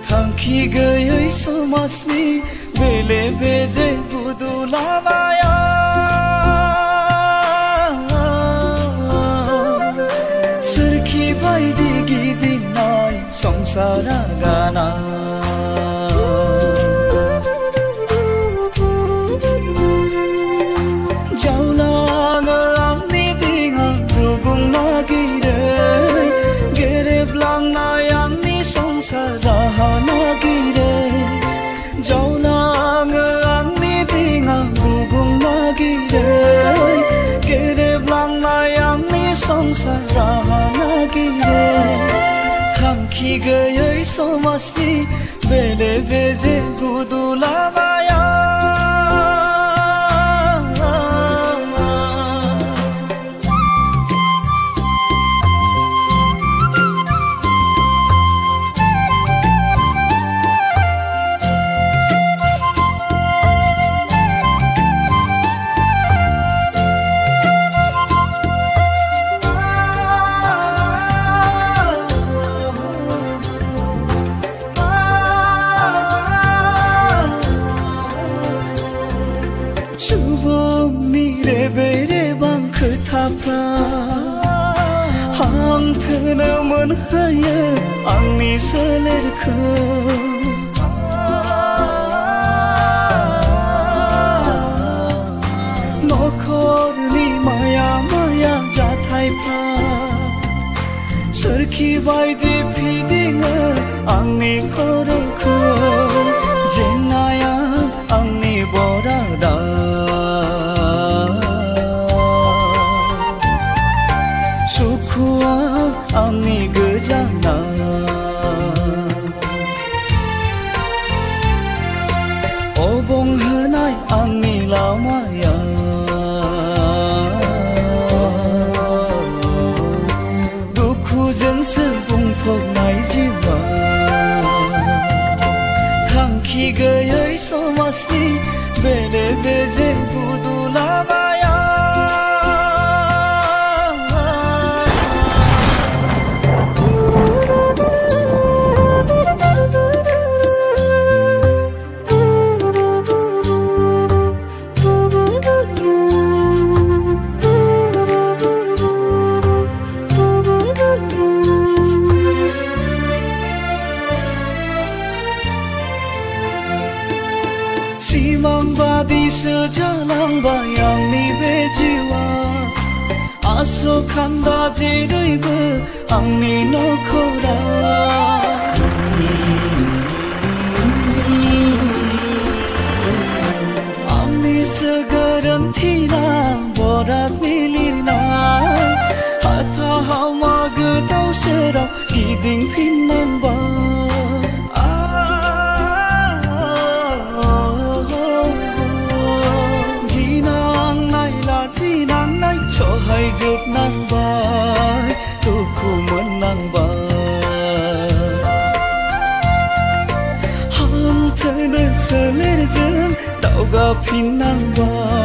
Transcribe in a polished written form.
थांखि गैयै समाजनि बेले बेजे बुदुलामाया सोरखि बायदि गिदिंनाय संसारा गाना जावलाङो आंनि दिङा रुगुं नागिरै गेरेबलांनाय आंनि संसार राहा नागिरै जावलाङो आंनि दिङा रुगुं नागिरै गेरेबलांनाय आंनि संसार राहा नागिरै थांखि गैयै समाजनि बेले बेजे बुदुलामाया सुबुंनि रेबे रेबां खोथाफ्रा हांथोनो मोनहोयो आंनि सोलेरखौ नखरनि माया माया जाथायफ्रा सोरखि बायदि फिदिङो आंनि खर'खौ जेंनाया आंनि बरादा सुखुआ आंनि गोजाना अबंहोनाय आंनि लामाया दुखुजोंसो बुंफबनाय जिउआ थांखि गैयै समाजनि बेले बेजे बुदुलामाया सिमां बादिसो जालांबाय आंनि बे जिउआ आसखान्दा जेरैबो आंनि नखरा आंनिसो गोरोन्थिना बराद मिलिना हाथा हावमा गोदाव सोराव गिदिंफिननांबाय सहायजोबनांबाय दुखु मोननांबाय हांथोनो सोलेरजों दावगाफिननांबाय